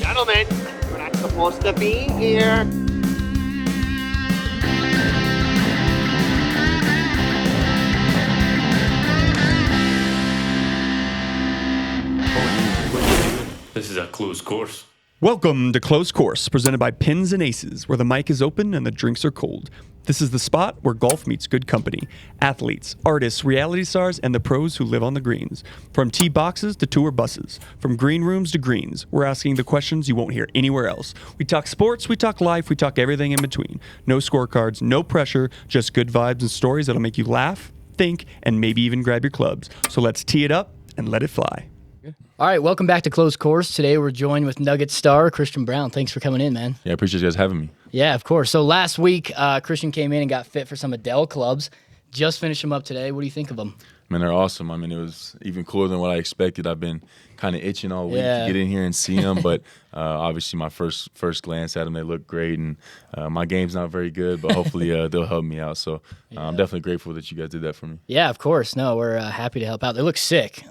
Gentlemen, we're not supposed to be here. This is a closed course. Welcome to Close Course, presented by Pins and Aces, where the mic is open and the drinks are cold. This is the spot where golf meets good company. Athletes, artists, reality stars, and the pros who live on the greens. From tee boxes to tour buses, from green rooms to greens, we're asking the questions you won't hear anywhere else. We talk sports, we talk life, we talk everything in between. No scorecards, no pressure, just good vibes and stories that'll make you laugh, think, and maybe even grab your clubs. So let's tee it up and let it fly. All right, welcome back to Close Course. Today we're joined with Nuggets star Christain Braun. Thanks for coming in, man. Yeah, I appreciate you guys having me. Yeah, of course. So last week, Christian came in and got fit for some Adele clubs. Just finished them up today. What do you think of them? Man, they're awesome. I mean, it was even cooler than what I expected. I've been kind of itching all week to get in here and see them, but obviously my first glance at them, they look great, and my game's not very good, but hopefully they'll help me out. So I'm definitely grateful that you guys did that for me. Yeah, of course. No, we're happy to help out. They look sick.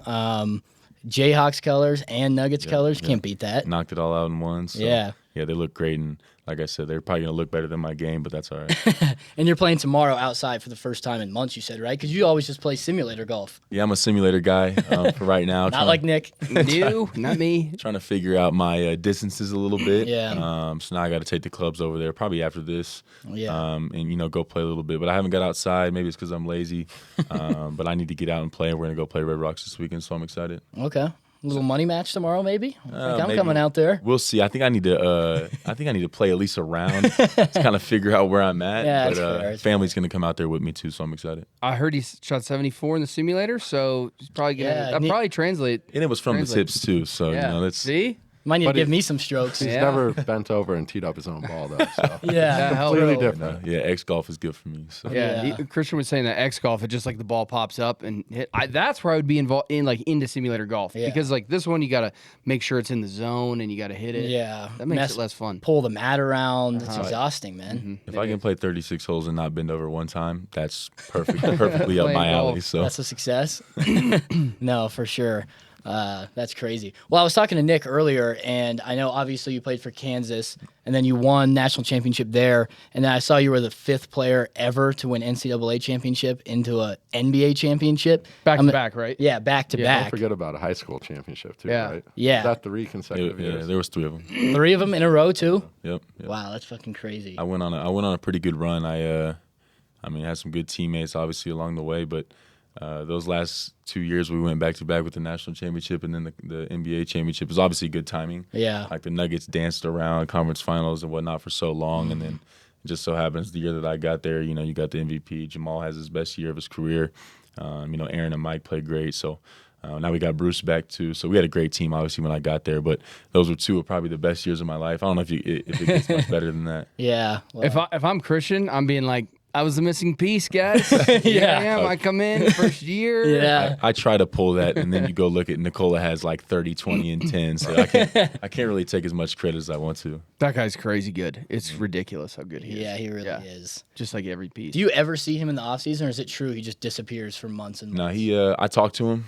Jayhawks colors and Nuggets colors. Can't beat that. Knocked it all out in one. So, yeah, they look great, and like I said, they're probably going to look better than my game, but that's all right. And you're playing tomorrow outside for the first time in months, you said, right? Because you always just play simulator golf. Yeah, I'm a simulator guy for right now. Not like Nick. No, not me. Trying to figure out my distances a little bit. Yeah. So now I got to take the clubs over there probably after this. Yeah. And go play a little bit. But I haven't got outside. Maybe it's because I'm lazy. But I need to get out and play. We're gonna go play Red Rocks this weekend, so I'm excited. Okay. A little money match tomorrow, maybe. I'm maybe. coming out there. We'll see. I think I need to play at least a round to kind of figure out where I'm at. Yeah, but family's gonna come out there with me too, so I'm excited. I heard he shot 74 in the simulator, so he's probably gonna. That'll probably translate. And it was from the tips too, so that's see. Might need to give me some strokes. He's never bent over and teed up his own ball, though. So. Yeah, completely different. X golf is good for me. So. Christian was saying that X golf, it just like the ball pops up and hit. That's where I would be involved in into simulator golf because like this one you got to make sure it's in the zone and you got to hit it. Yeah, that makes it less fun. Pull the mat around. It's exhausting, man. Mm-hmm. If I can play 36 holes and not bend over one time, that's perfectly up my alley. So that's a success. No, for sure. That's crazy. Well, I was talking to Nick earlier, and I know obviously you played for Kansas, and then you won national championship there, and then I saw you were the 5th player ever to win NCAA championship into a NBA championship. Back to back, right? Yeah, back to back. Don't forget about a high school championship too, Yeah. right? Yeah. Is that 3 consecutive years? Yeah, there was 3 of them. 3 of them in a row too. Yep. Wow, that's fucking crazy. I went on a pretty good run. I had some good teammates obviously along the way, but those last 2 years we went back to back with the national championship and then the NBA championship. It was obviously good timing. Yeah. Like the Nuggets danced around conference finals and whatnot for so long, and then it just so happens the year that I got there, you got the MVP. Jamal has his best year of his career. Aaron and Mike played great. So now we got Bruce back too. So we had a great team obviously when I got there, but those were 2 of probably the best years of my life. I don't know if it gets much better than that. Yeah. Well, If I'm Christian, I'm being like, I was the missing piece, guys. Here I am. I come in first year. Yeah. I try to pull that, and then you go look at Nicola has like 30, 20, and 10. So I can't really take as much credit as I want to. That guy's crazy good. It's ridiculous how good he is. Yeah, he really is. Just like every piece. Do you ever see him in the offseason, or is it true he just disappears for months and months? No, I talk to him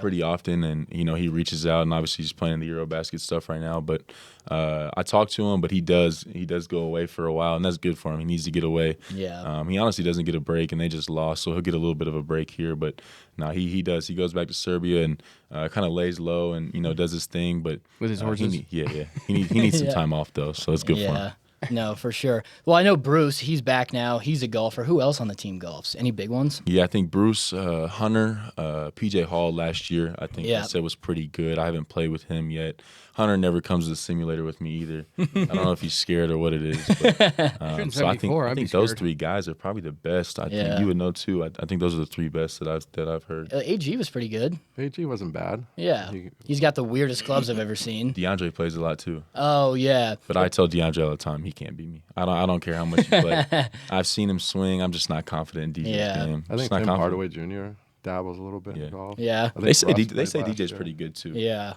pretty often, and he reaches out, and obviously he's playing the Eurobasket stuff right now. But I talk to him, but he does go away for a while, and that's good for him. He needs to get away. Yeah. He honestly doesn't get a break, and they just lost, so he'll get a little bit of a break here. But no, he does. He goes back to Serbia and kind of lays low and does his thing. But with his horses, he needs some time off though, so it's good for him. No, for sure. Well, I know Bruce. He's back now. He's a golfer. Who else on the team golfs? Any big ones? Yeah, I think Bruce, Hunter, PJ Hall last year, I think I said was pretty good. I haven't played with him yet. Hunter never comes to the simulator with me either. I don't know if he's scared or what it is. But, so I think those 3 guys are probably the best. I think you would know too. I think those are the 3 best that I've heard. AG was pretty good. AG wasn't bad. Yeah, he's got the weirdest clubs I've ever seen. DeAndre plays a lot too. Oh yeah. But I tell DeAndre all the time he can't beat me. I don't care how much he plays. I've seen him swing. I'm just not confident in DJ's game. I think Tim Hardaway Jr. dabbles a little bit in golf. Yeah. They say DJ's pretty good too. Yeah.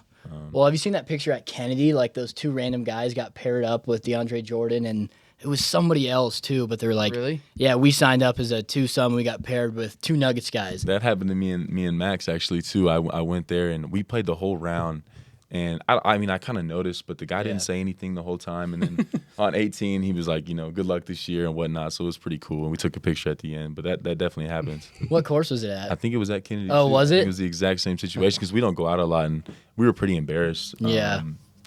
Well, have you seen that picture at Kennedy? Like those 2 random guys got paired up with DeAndre Jordan, and it was somebody else too. But they're like, really? Yeah, we signed up as a twosome. We got paired with 2 Nuggets guys. That happened to me and Max actually too. I went there and we played the whole round. And I mean, I kind of noticed, but the guy didn't say anything the whole time. And then on 18, he was like, good luck this year and whatnot. So it was pretty cool. And we took a picture at the end, but that definitely happens. What course was it at? I think it was at Kennedy. Oh, too. was it? It was the exact same situation because we don't go out a lot, and we were pretty embarrassed. Yeah.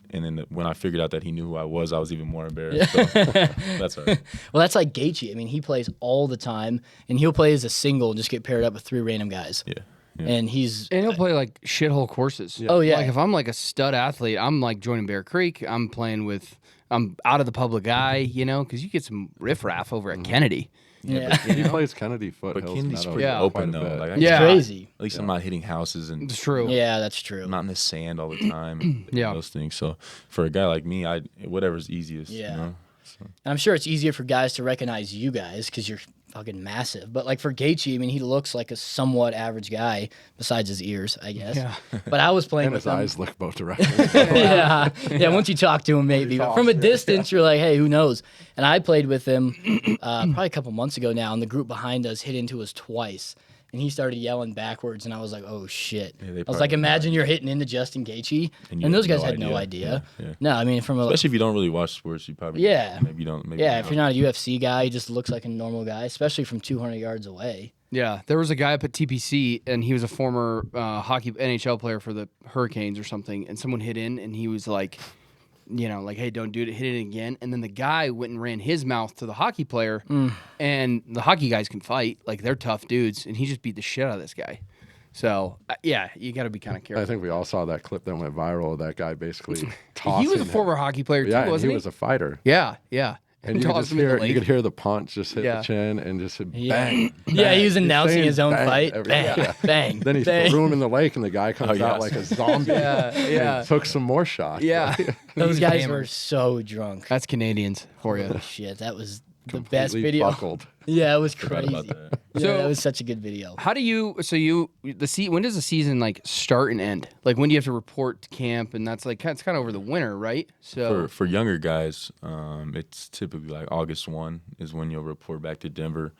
And then when I figured out that he knew who I was even more embarrassed. So that's all right. Well, that's like Gaethje. I mean, he plays all the time, and he'll play as a single and just get paired up with 3 random guys. Yeah. And he'll play like shithole courses. Oh, yeah. Like if I'm like a stud athlete, I'm like joining Bear Creek. I'm out of the public eye, because you get some riffraff over at Kennedy. Yeah. He plays Kennedy But Foothills. Kennedy's Meadows pretty Yeah. open, quite a though. bit. Like, I Yeah. can- Crazy. At least I'm not hitting houses and It's true. Yeah, that's true. I'm not in the sand all the time. And Yeah. those things. So for a guy like me, whatever's easiest. Yeah. And I'm sure it's easier for guys to recognize you guys because you're fucking massive. But like for Gaethje, I mean, he looks like a somewhat average guy besides his ears, I guess. Yeah. But I was playing And with his him. eyes look both directions. Yeah. Once you talk to him, maybe. But from a distance, you're like, hey, who knows? And I played with him probably a couple months ago now, and the group behind us hit into us twice. And he started yelling backwards, and I was like, "Oh shit!" Yeah, I they was like, probably- "Imagine you're hitting into Justin Gaethje," And you and those have guys no had no idea. idea. Yeah. No, I mean, from a Especially if you don't really watch sports, you probably maybe you don't. Maybe yeah, you if don't. you're not a UFC guy, he just looks like a normal guy, especially from 200 yards away. Yeah, there was a guy up at TPC, and he was a former hockey NHL player for the Hurricanes or something, and someone hit in, and he was like, hey, don't do it, hit it again. And then the guy went and ran his mouth to the hockey player, and the hockey guys can fight. Like, they're tough dudes, and he just beat the shit out of this guy. So, yeah, you got to be kind of careful. I think we all saw that clip that went viral of that guy basically tossing He was a him. former hockey player, too, Yeah, and wasn't he was a fighter. Yeah, yeah. And you could Tossed just him in the hear lake. you could hear the punch just hit Yeah. the chin and just hit Yeah. bang. Yeah, he was He's announcing saying his own bang fight. every- Bang, yeah. bang. Then he bang. threw him in the lake, and the guy comes out yes. like a zombie. Yeah. And took some more shots. Yeah. Those He was guys hammered. were so drunk. That's Canadians for you. Shit, that was the best Completely video. buckled. Yeah, it was Forgot crazy. about that. Yeah, So- that was such a good video. How do you? When does the season like start and end? Like when do you have to report to camp? And that's like it's kind of over the winter, right? So For younger guys, it's typically like August 1 is when you'll report back to Denver.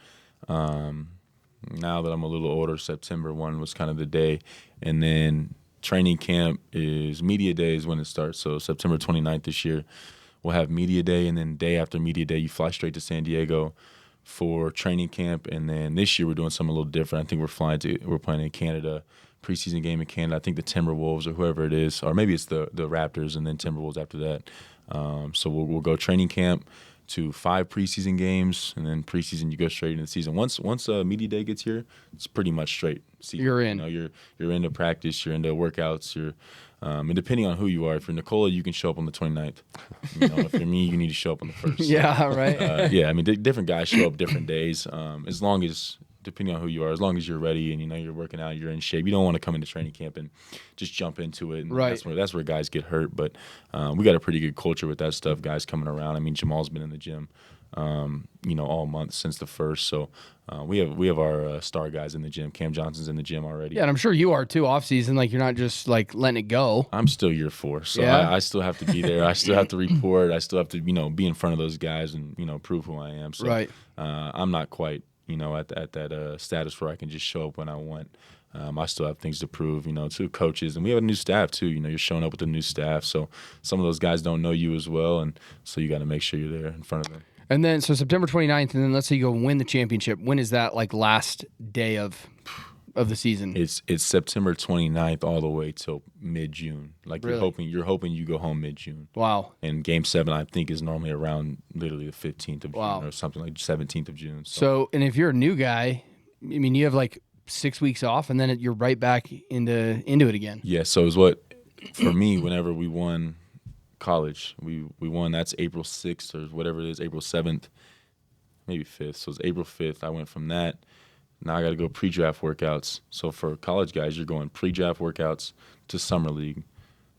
Now that I'm a little older, September 1 was kind of the day. And then training camp is media day is when it starts. So September 29th this year, we'll have media day. And then day after media day, you fly straight to San Diego for training camp. And then this year we're doing something a little different. I think we're playing in Canada, preseason game in Canada. I think the Timberwolves or whoever it is, or maybe it's the Raptors and then Timberwolves after that. So we'll go training camp to 5 preseason games, and then preseason you go straight into the season. Once media day gets here, it's pretty much straight season. You're in. You're into practice, you're into workouts, and depending on who you are, if you're Nicola, you can show up on the 29th. If you're me, you need to show up on the 1st. yeah, right. Yeah, I mean, different guys show up different days. As long as, depending on who you are, as long as you're ready and you're working out, you're in shape. You don't want to come into training camp and just jump into it. And Right. That's where guys get hurt. But we got a pretty good culture with that stuff. Guys coming around. I mean, Jamal's been in the gym, all month since the 1st. So we have our star guys in the gym. Cam Johnson's in the gym already. Yeah, and I'm sure you are too. Off season, like you're not just like letting it go. I'm still year 4, so Yeah. I still have to be there. I still have to report. I still have to, be in front of those guys and, prove who I am. So Right. I'm not quite, at that status where I can just show up when I want. I still have things to prove, to coaches. And we have a new staff, too. You're showing up with a new staff. So some of those guys don't know you as well. And so you got to make sure you're there in front of them. And then so September 29th, and then let's say you go win the championship. When is that like last day of the season? It's September 29th all the way till mid-June. Like Really? you're hoping you go home mid-June. Wow. And Game 7, I think, is normally around literally the 15th of Wow. June or something like 17th of June. So, and if you're a new guy, I mean, you have like 6 weeks off, and then you're right back into it again. Yeah, so it was what, for me, whenever we won college, we won, that's April 6th or whatever it is, April 7th, maybe 5th. So it's April 5th. I went from that. Now I got to go pre-draft workouts. So for college guys, you're going pre-draft workouts to summer league.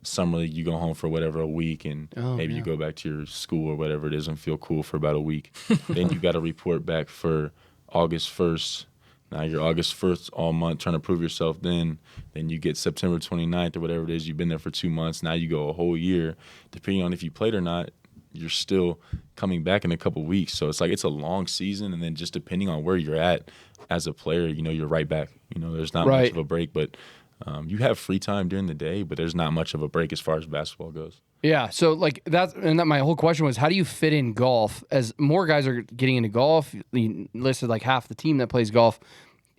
Summer league, you go home for whatever, a week, and maybe you go back to your school or whatever it is and feel cool for about a week. Then you got to report back for August 1st. Now you're August 1st all month trying to prove yourself. Then you get September 29th or whatever it is. You've been there for 2 months. Now you go a whole year. Depending on if you played or not, you're still coming back in a couple weeks. So it's like it's a long season. And then just depending on where you're at as a player, you're right back. There's not much Right. of a break. But You have free time during the day, but there's not much of a break as far as basketball goes. Yeah, so like my whole question was, how do you fit in golf? As more guys are getting into golf, you listed like half the team that plays golf.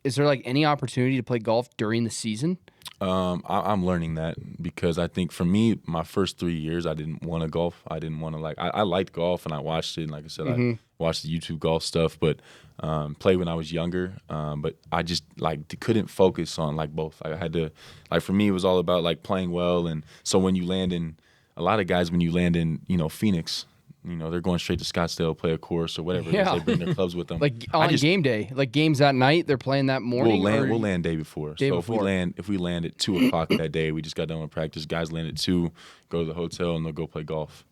Is there like any opportunity to play golf during the season? I'm learning that because I think for me, my first 3 years, I didn't want to golf. I didn't want to I liked golf and I watched it. And like I said, I watched the YouTube golf stuff, but played when I was younger. But I just couldn't focus on like both. I had to for me, it was all about like playing well. And so when you land in, a lot of guys, when you land in, Phoenix, they're going straight to Scottsdale, play a course or whatever. Yeah. They bring their clubs with them. Like on game day, like games that night, they're playing that morning. We'll land day before. Day so before. if we land at 2:00 that day, we just got done with practice. Guys land at 2, go to the hotel, and they'll go play golf.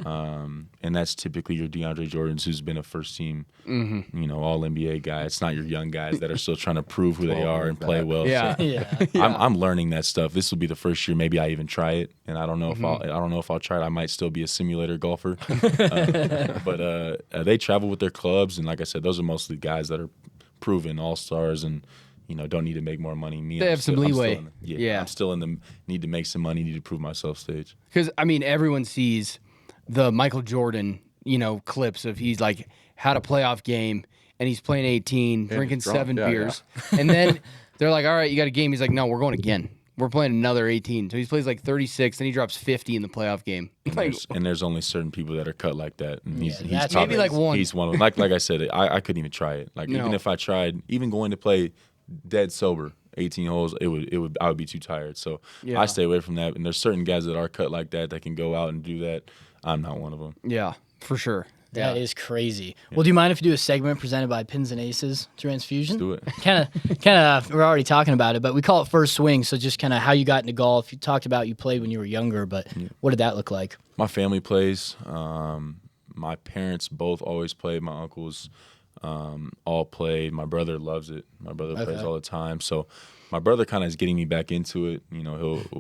And that's typically your DeAndre Jordans, who's been a first team, all NBA guy. It's not your young guys that are still trying to prove who they are and play well. Yeah. So Yeah. I'm learning that stuff. This will be the first year maybe I even try it, and I don't know if I'll try it. I might still be a simulator golfer. But they travel with their clubs, and like I said, those are mostly guys that are proven all-stars and don't need to make more money. They have some leeway. I'm still in the need to make some money, need to prove myself stage. Because everyone sees the Michael Jordan, clips of he's like had a playoff game and he's playing 18, drinking he's drunk. 7 Yeah, beers, and then they're like, "All right, you got a game." He's like, "No, we're going again. We're playing another 18." So he plays like 36, then he drops 50 in the playoff game. And there's only certain people that are cut like that. And he's that's probably, maybe like one. He's one of them. Like I said, I couldn't even try it. Like even if I tried, even going to play dead sober 18 holes, I would be too tired. So Yeah. I stay away from that. And there's certain guys that are cut like that can go out and do that. I'm not one of them. Yeah, for sure. That is crazy. Well, do you mind if we do a segment presented by Pins and Aces Transfusion? Do it. Kind of. We're already talking about it, but we call it First Swing. So just kind of how you got into golf. You talked about you played when you were younger, but what did that look like? My family plays. My parents both always played. My uncles all played. My brother loves it. My brother plays all the time. So my brother kind of is getting me back into it.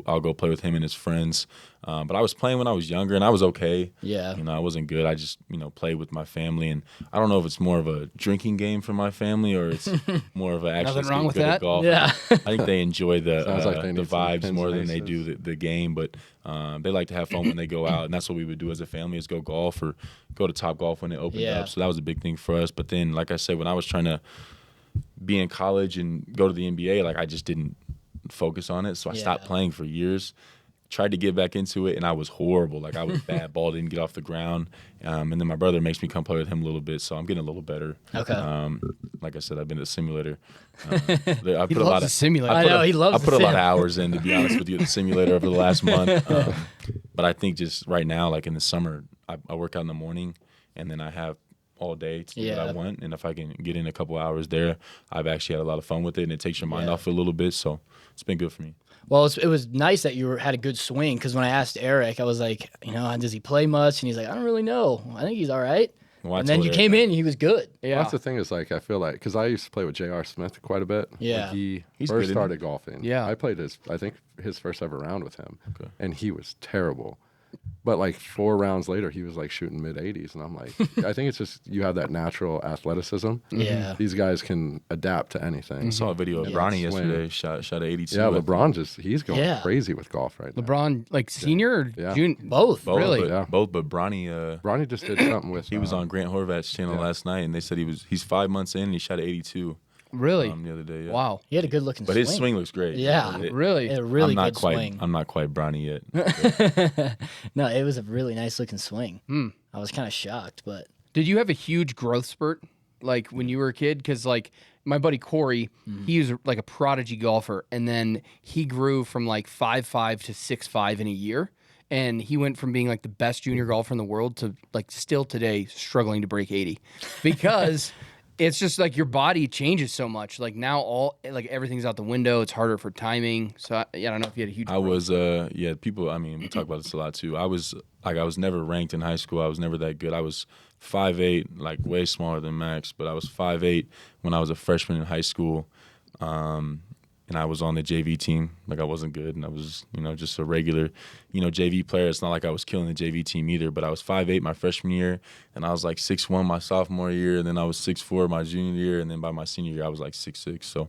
I'll go play with him and his friends. But I was playing when I was younger, and I was okay. Yeah. I wasn't good. I just, played with my family. And I don't know if it's more of a drinking game for my family or it's more of a actually Nothing wrong with good at that. golf. Yeah. I think they enjoy the Sounds like they the need some vibes Pins more and than they Aces. do the game. But they like to have fun when they go out, and that's what we would do as a family is go golf or go to Top Golf when it opened up. So that was a big thing for us. But then, like I said, when I was trying to be in college and go to the NBA, I just didn't focus on it. So I stopped playing for years. Tried to get back into it, and I was horrible. I was bad. Ball didn't get off the ground. And then my brother makes me come play with him a little bit, so I'm getting a little better. Okay. Like I said, I've been a simulator. I put He loves the simulator. I know, he loves I the put a lot sim. of hours in, to be honest with you, at the simulator over the last month. But I think just right now, in the summer, I work out in the morning, and then I have all day to do what I want. And if I can get in a couple hours there, I've actually had a lot of fun with it, and it takes your mind off a little bit. So it's been good for me. Well, it was nice that you had a good swing because when I asked Eric, I was like, does he play much? And he's like, I don't really know. I think he's all right. Well, I And then told you Eric came that. in and he was good. Yeah. That's the thing is I feel like because I used to play with J.R. Smith quite a bit. Yeah. When he He's first good, isn't he? started golfing. Yeah. I played I think his first ever round with him, Okay. and he was terrible. But 4 rounds later, he was shooting mid 80s, and I'm like, I think it's just you have that natural athleticism. Yeah. These guys can adapt to anything. I saw a video of Yeah, Bronny swing. yesterday. Shot at 82. Yeah, I think. LeBron he's going Yeah. crazy with golf right now. LeBron, senior or Yeah. junior? Both. Both, Really? But, Yeah. both, but Bronny, Bronny just did something with. he was on Grant Horvat's channel last night, and they said he's 5 months in, and he shot at 82 Really? the other day. Yeah. Wow. He had a good looking But swing. his swing looks great. Yeah. Really? He had a really I'm not good quite. swing. I'm not quite Bronny yet. No, it was a really nice looking swing. Hmm. I was kind of shocked, but Did you have a huge growth spurt when you were a kid? Because my buddy Corey, he was a prodigy golfer, and then he grew from 5'5" to 6'5" in a year, and he went from being the best junior golfer in the world to still today struggling to break 80, because it's just your body changes so much. Now everything's out the window. It's harder for timing. So I don't know if you had a huge. I was people. I mean, we talk about this a lot too. I was never ranked in high school. I was never that good. I was 5'8", way smaller than Max, but I was 5'8" when I was a freshman in high school. and I was on the JV team. Like I wasn't good, and I was, just a regular, JV player. It's not like I was killing the JV team either. But I was 5'8" my freshman year, and I was like 6'1" my sophomore year, and then I was 6'4" my junior year, and then by my senior year I was like 6'6". So,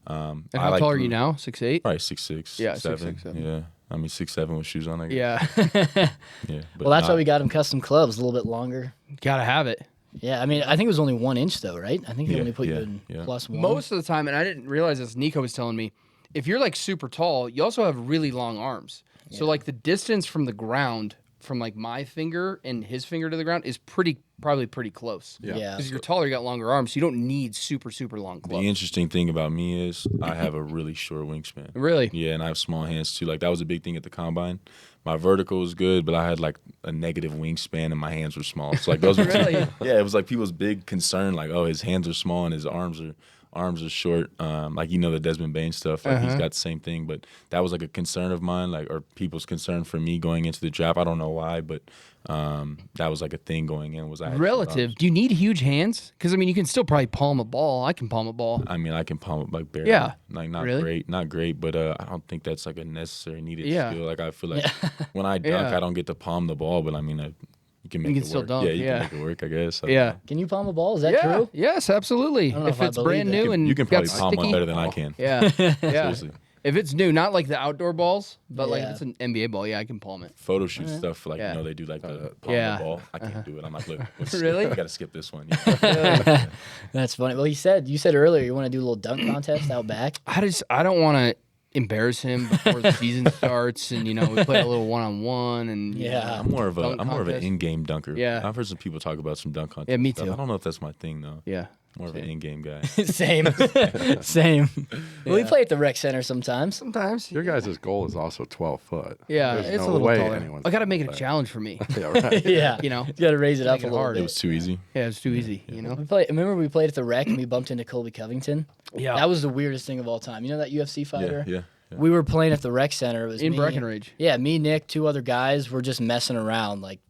and how tall are you now? 6'8"? Probably 6'6". Yeah, 7. 6'6", 7. Yeah, I mean 6'7" with shoes on. I guess. Yeah. Yeah. Well, that's why we got him custom clubs, a little bit longer. Gotta have it. Yeah, I mean, I think it was only 1 inch though, right? I think they Yeah, only put you yeah, in yeah. +1. Most of the time, and I didn't realize this, Nico was telling me, if you're like super tall, you also have really long arms. So like the distance from the ground, from like my finger and his finger to the ground is probably pretty close. Yeah. Because you're taller, you got longer arms, so you don't need super long The clubs. interesting thing about me is I have a really short wingspan. Really? Yeah, and I have small hands too. Like that was a big thing at the combine. My vertical was good, but I had like a negative wingspan and my hands were small. So like those were Really? Yeah, it was like people's big concern, like, oh, his hands are small and his arms are short. Like the Desmond Bain stuff. Like he's got the same thing. But that was like a concern of mine, like, or people's concern for me going into the draft. I don't know why, but that was like a thing going in. Was I had short Relative. arms. Do you need huge hands? Because I mean, you can still probably palm a ball. I can palm a ball. I mean, I can palm it like barely. Yeah. Like not Really? great, but I don't think that's like a necessary needed Yeah. skill. Like I feel like when I dunk, Yeah. I don't get to palm the ball, but I mean, you can make can it still work. dunk, Yeah, you yeah. can make it work, I guess. I don't Yeah. know. Can you palm a ball? Is that Yeah. true? Yes, absolutely. don't know If if I it's believe brand that. new and You can got probably palm one sticky- better than I can. Yeah. Yeah. Seriously. If it's new, not like the outdoor balls, but like if Yeah. it's an NBA ball, yeah, I can palm it. Photo shoot stuff for like Yeah. they do like the palm Yeah. the ball. I can't do it. I'm like, look, let's Really? I got to skip this one. That's funny. Well, you said earlier you want to do a little dunk contest out back. I don't want to embarrass him before the season starts, and we play a little 1-on-1, and Yeah. I'm more of Dunk an contest. in-game dunker. Yeah. I've heard some people talk about some dunk contests. Yeah, me stuff. too. I don't know if that's my thing though. yeah. More of an in-game guy. Same. Same. Well, we play at the rec center sometimes. Sometimes. Your guys' goal is also 12 foot. Yeah, There's it's no a little way taller. anyone's I got to make it a gonna challenge for me. play. Yeah, right. Yeah. You know? You got to raise it up Make a it little hard. It bit. was too easy. Yeah, it's too easy. We played at the rec and we bumped into Colby Covington. Yeah. That was the weirdest thing of all time. You know that UFC fighter? Yeah. We were playing at the rec center. It was In me, Breckenridge. Yeah, me, Nick, 2 other guys. We're just messing around, like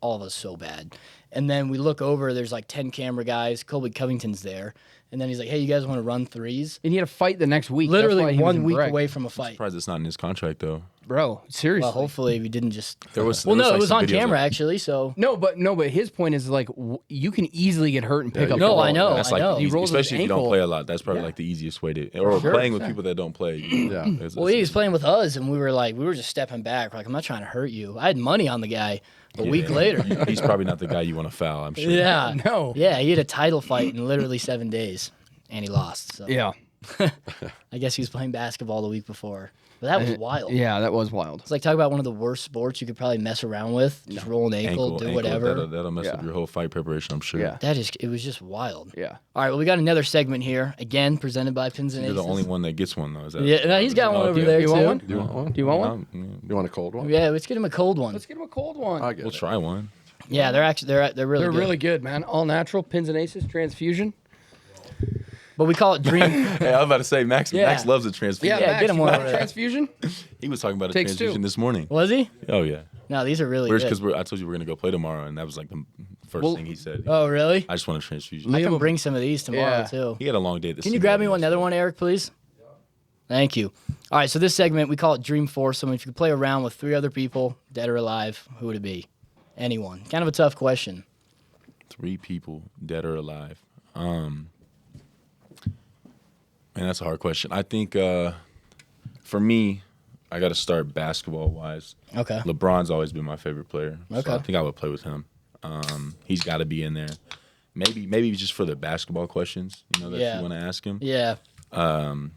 all of us so bad. And then we look over. There's like 10 camera guys. Colby Covington's there. And then he's like, "Hey, you guys want to run threes?" And he had a fight the next week. That's why Literally he was 1 in week Breck. away from a fight. Surprised it's not in his contract though. Bro, seriously. Well, hopefully we didn't just. There was. Well, there no, like it was some on videos camera of- actually. So No, but his point is like you can easily get hurt and pick Yeah, up. you the No, ball. I know. That's I like know. easy- He rolls his especially if you don't ankle. play a lot. That's probably like the easiest way to, or Sure. playing with people that don't play. Yeah. Well, he was playing with us, and we were just stepping back. Like, I'm not trying to hurt you. I had money on the guy. A week later. He's probably not the guy you want to foul. I'm sure. Yeah. No. Yeah, he had a title fight in literally 7 days, and he lost. So Yeah. I guess he was playing basketball the week before. But that was wild. Yeah, that was wild. It's like talk about one of the worst sports you could probably mess around with. Just roll an ankle, do whatever. That'll mess up Yeah. your whole fight preparation. I'm sure. Yeah. It was just wild. Yeah. All right, well, we got another segment here, again, presented by Pins and You're Aces. the only one that gets one though. Is that? Yeah, no, he's got one over okay. there, You too. want one? Do you want one? Do you want one? You want a cold one? Yeah, let's get him a cold one. Let's get him a cold one. I'll get We'll it. try one. Yeah, they're really They're good. really good, man. All natural, Pins and Aces, transfusion. But we call it Dream. Hey, I was about to say Max. Yeah. Max loves a transfusion. Yeah, Max, get him you one want over a there. transfusion. He was talking about a Takes transfusion two. this morning. Was he? Oh yeah. No, these are really Where's good. because I told you we're gonna go play tomorrow, and that was like the first thing he said. Oh, really? I just want a transfusion. I can bring some of these tomorrow, Yeah. too. He had a long day. Can you grab me another one, Eric, please? Thank you. All right, so this segment, we call it Dream Foursome. If you could play around with 3 other people, dead or alive, who would it be? Anyone. Kind of a tough question. 3 people, dead or alive. Man, that's a hard question. I think for me, I got to start basketball wise. Okay. LeBron's always been my favorite player. Okay. So I think I would play with him. He's got to be in there. Maybe just for the basketball questions, that Yeah. you want to ask him. Yeah. You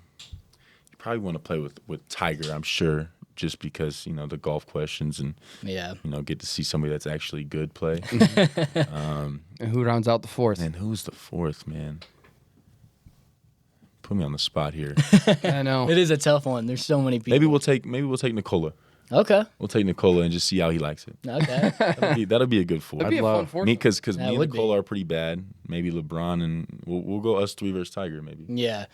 probably want to play with Tiger, I'm sure, just because the golf questions and Yeah. get to see somebody that's actually good play. And who rounds out the fourth? And who's the 4th, man? Put me on the spot here. I know. It is a tough one. There's so many people. Maybe we'll take Nikola. Okay. We'll take Nikola and just see how he likes it. Okay. That'll be a good 4. That'd be a fun fourth. Because That me and would be. Nikola are pretty bad. Maybe LeBron and we'll go us 3 versus Tiger maybe. Yeah.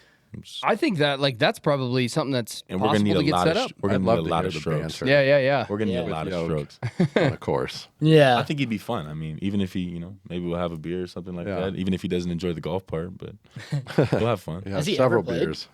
I think that that's probably something that's And we're possible gonna to need get a lot set of up. we're gonna I'd need love a to lot hear of the strokes. banter. Yeah. We're gonna Yeah. need a lot of With strokes. On a course. Yeah. I think he'd be fun. I mean, even if he, maybe we'll have a beer or something like Yeah. that. Even if he doesn't enjoy the golf part, but we'll have fun. Yeah, Has he several ever played? beers.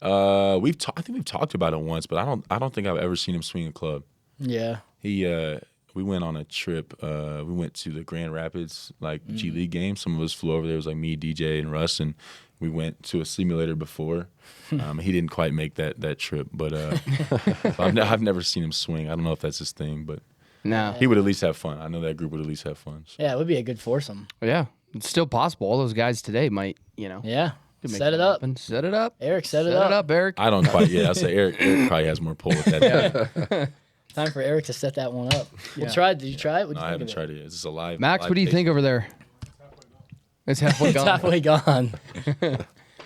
I think we've talked about it once, but I don't think I've ever seen him swing a club. Yeah. We went on a trip. We went to the Grand Rapids G League game. Some of us flew over there. It was like me, DJ, and Russ, and we went to a simulator before. He didn't quite make that trip, but I've never seen him swing. I don't know if that's his thing, but No. he would at least have fun. I know that group would at least have fun. So. Yeah, it would be a good foursome. Yeah. It's still possible. All those guys today might, Yeah. could make Set it that up. happen. Set it up. Eric, set it Set it up. up, Eric. I don't quite. Yeah, I'll say Eric probably has more pull with that. Time for Eric to set that one up. We'll try. Did you try it? What'd No, you I think haven't of tried it yet. Is this a live? Max, live what do you tasting? think over there? It's halfway It's gone. halfway gone.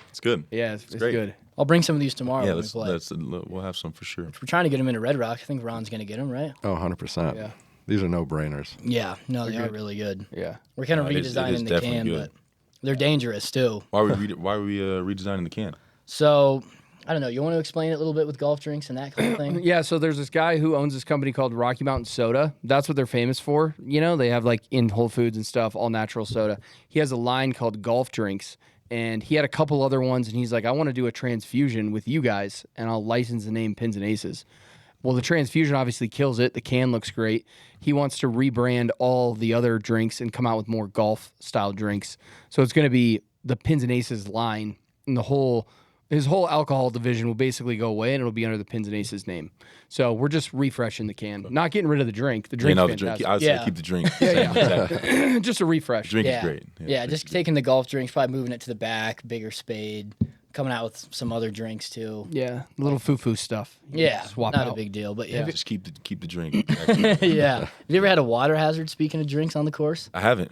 It's good. Yeah, it's great. good. I'll bring some of these tomorrow Yeah, when we play. we'll have some for sure. We're trying to get them into Red Rock. I think Ron's going to get them, right? Oh, 100%. Yeah. These are no-brainers. Yeah. No, they are really good. Yeah. We're kind of No, it is redesigning the definitely can, good. but they're dangerous too. Why are we redesigning the can? So, I don't know. You want to explain it a little bit with golf drinks and that kind of thing? Yeah, so there's this guy who owns this company called Rocky Mountain Soda. That's what they're famous for. They have in Whole Foods and stuff, all natural soda. He has a line called Golf Drinks, and he had a couple other ones, and he's like, I want to do a transfusion with you guys, and I'll license the name Pins and Aces. Well, the transfusion obviously kills it. The can looks great. He wants to rebrand all the other drinks and come out with more golf-style drinks. So it's going to be the Pins and Aces line, and his whole alcohol division will basically go away, and it'll be under the Pins and Aces name. So we're just refreshing the can, not getting rid of the drink. The drink's the fantastic. drink. I would say keep the drink. Exactly. Just a refresh. Drink Yeah. is great. Yeah, just taking the golf drinks, probably moving it to the back, bigger spade, coming out with some other drinks too. Yeah, little foo-foo stuff. You Yeah, swap not out. a big deal, but yeah. Just keep the drink. Yeah. Have you ever had a water hazard, speaking of drinks, on the course? I haven't.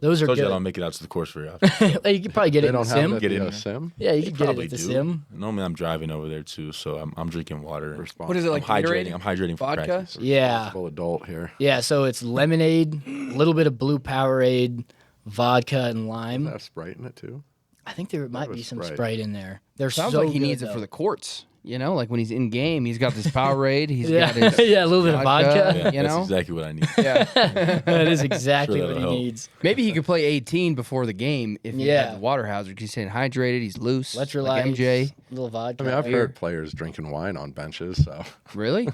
Those are Told you I good. don't make it out to the course very often. You could probably get They it in the don't have sim. it Get at in the there. sim? Yeah, you could get it Probably at the do. sim. Normally I'm driving over there too, so I'm drinking water. Responsible. What is it, like I'm Gatorade? hydrating. I'm hydrating for Vodka? practice. Yeah. Responsible adult here. Yeah, so it's lemonade, a little bit of blue Powerade, vodka, and lime. That Sprite in it too? I think there might be was some Sprite. Sprite in there. They're Sounds so like he good, needs it though. for the courts. Like when he's in game, he's got this Powerade. He's Yeah, got his yeah, a little bit of vodka. Yeah, that's exactly what I need. Yeah. That is exactly Sure what he that'll help. needs. Maybe he could play 18 before the game if he Yeah. had the water hazard. He's staying hydrated. He's loose. Electrolytes, Like MJ. little vodka. I mean, I've Beer. heard players drinking wine on benches, so Really?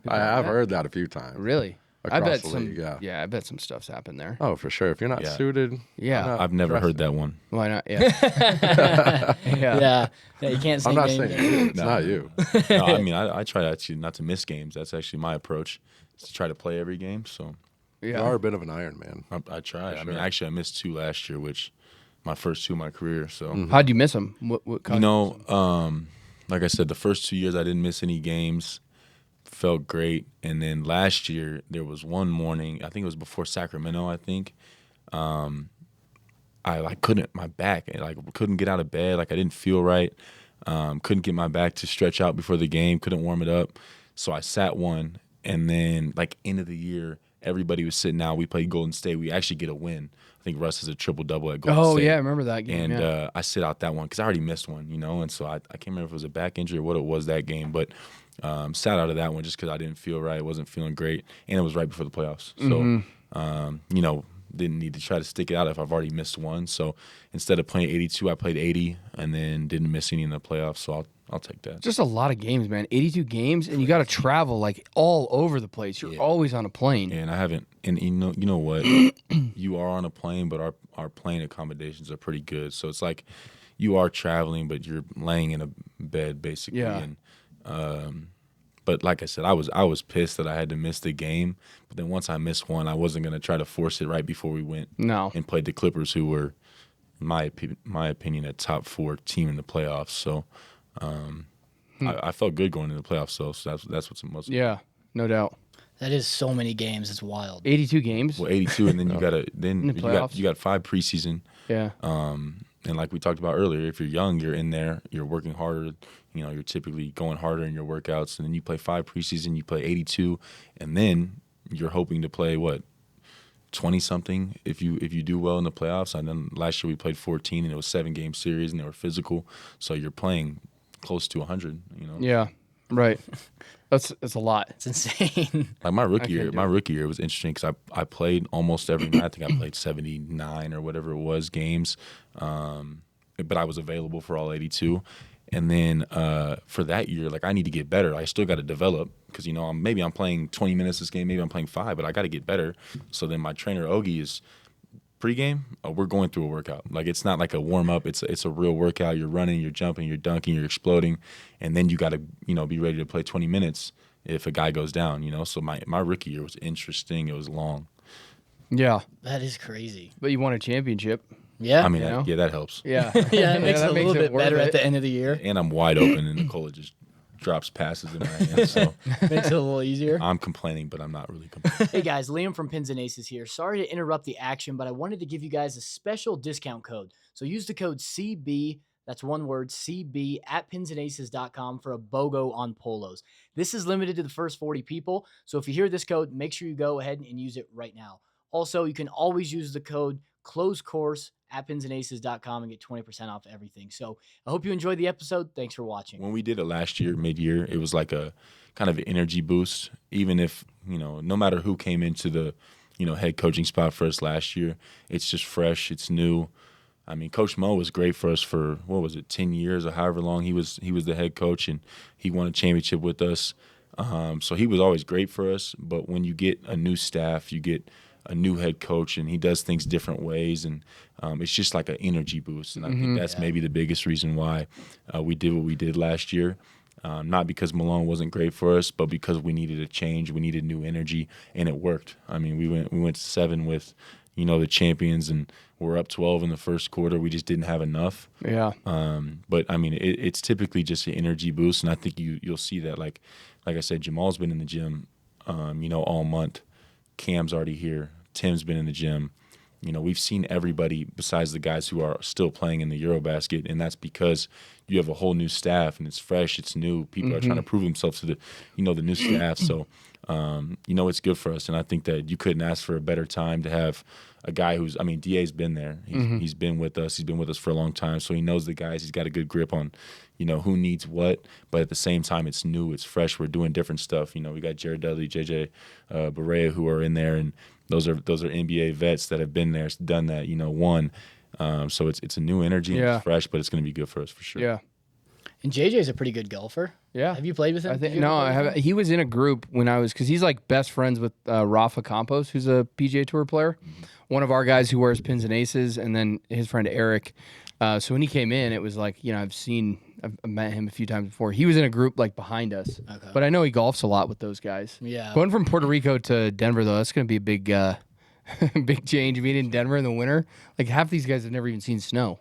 I have heard that a few times. Really? I Across bet the some. league, yeah. I bet some stuff's happened there. Oh, for sure. If you're not Yeah. suited, Yeah. why not I've never dress heard it? that one. Why not? Yeah. Yeah, you can't say I'm not names. saying you. It's No. not you. No, I mean I try actually not to miss games. That's actually my approach. Is to try to play every game. So You are a bit of an Iron Man. I try. I For mean, sure. actually I missed 2 last year, which my first 2 of my career. So How'd you miss him? What you caused know, like I said, the first 2 years I didn't miss any games. Felt great, and then last year there was one morning. I think it was before Sacramento. I think I couldn't my back couldn't get out of bed. I didn't feel right. Couldn't get my back to stretch out before the game. Couldn't warm it up. So I sat one, and then end of the year, everybody was sitting out. We played Golden State. We actually get a win. I think Russ has a triple double at Golden Oh, State. yeah, I remember that game. And yeah. I sit out that one because I already missed one, and so I can't remember if it was a back injury or what it was that game, but sat out of that one just because I didn't feel right, wasn't feeling great, and it was right before the playoffs. So, didn't need to try to stick it out if I've already missed one. So instead of playing 82, I played 80, and then didn't miss any in the playoffs. So I'll take that. Just a lot of games, man. 82 games, and you got to travel all over the place. You're always on a plane. And I haven't, and you know what, you are on a plane, but our plane accommodations are pretty good. So it's like you are traveling, but you're laying in a bed basically. Yeah. And but like I said, I was pissed that I had to miss the game. But then once I missed one, I wasn't gonna try to force it right before we went No. and played the Clippers, who were, in my opinion, a top 4 team in the playoffs. So I felt good going into the playoffs. So that's what's most. Yeah, no doubt. That is so many games. It's wild. 82 games? Well, 82, and then you In the playoffs? you got 5 preseason. Yeah. And like we talked about earlier, if you're young, you're in there, you're working harder. You're typically going harder in your workouts, and then you play 5 preseason, you play 82, and then you're hoping to play 20 something if you do well in the playoffs. And then last year we played 14, and it was 7-game series, and they were physical, so you're playing close to 100. Yeah, right. That's a lot. It's insane. Like my rookie can't year, do was interesting because I played almost every night. I think I played 79 or whatever it was games, but I was available for all 82. And then for that year, like I need to get better. I still got to develop because, you know, maybe I'm playing 20 minutes this game, maybe I'm playing 5, but I got to get better. So then my trainer, Ogie, is pregame, we're going through a workout. Like it's not like a warm up. It's a real workout. You're running, you're jumping, you're dunking, you're exploding. And then you got to, you know, be ready to play 20 minutes if a guy goes down, you know. So my rookie year was interesting. It was long. Yeah, That is crazy. but you won a championship. Yeah. I mean, You know? that helps. Yeah, yeah, it makes it that a little bit worth better it. at the end of the year. And I'm wide open, and Nicola just drops passes in my hands. So Makes it a little easier. I'm complaining, but I'm not really complaining. Hey guys, Liam from Pins and Aces here. Sorry to interrupt the action, but I wanted to give you guys a special discount code. So use the code CB, that's one word, CB, at pinsandaces.com for a BOGO on polos. This is limited to the first 40 people. So if you hear this code, make sure you go ahead and use it right now. Also, you can always use the code CLOSECOURSE at pinsandaces.com and get 20% off everything. So I hope you enjoyed the episode. Thanks for watching. When we did it last year, mid-year, it was like a kind of an energy boost. Even if, you know, no matter who came into the, you know, head coaching spot for us last year, it's just fresh, it's new. I mean, Coach Mo was great for us for, 10 years or however long he was the head coach, and he won a championship with us. So he was always great for us. But when you get a new staff, you get a new head coach, and he does things different ways, and it's just like an energy boost. And I think that's maybe the biggest reason why we did what we did last year. Not because Malone wasn't great for us, but because we needed a change, we needed new energy, and it worked. I mean, we went 7 with, you know, the champions, and we're up 12 in the first quarter. We just didn't have enough. Yeah. But I mean, it's typically just an energy boost, and I think you'll see that. Like I said, Jamal's been in the gym, you know, all month. Cam's already here. Tim's been in the gym. You know, we've seen everybody besides the guys who are still playing in the Eurobasket, and that's because you have a whole new staff, and it's fresh, it's new. People are trying to prove themselves to the, you know, the new staff. So, you know, it's good for us, and I think that you couldn't ask for a better time to have a guy who's, I mean, DA's been there. He's been with us. He's been with us for a long time, so he knows the guys. He's got a good grip on, you know, who needs what. But at the same time, it's new, it's fresh. We're doing different stuff. You know, we got Jared Dudley, JJ Barea, who are in there, and those are NBA vets that have been there, done that. You know, won. So it's a new energy, and it's fresh, but it's going to be good for us for sure. Yeah. And JJ's a pretty good golfer. Yeah. Have you played with him? I think Did you ever no, play I with haven't. him? He was in a group when I was, because he's like best friends with Rafa Campos, who's a PGA Tour player, one of our guys who wears pins and aces, and then his friend Eric. So when he came in, it was like, you know, I've met him a few times before. He was in a group like behind us, but I know he golfs a lot with those guys. Yeah. Going from Puerto Rico to Denver though, that's going to be a big, big change. Being in Denver in the winter, like half these guys have never even seen snow.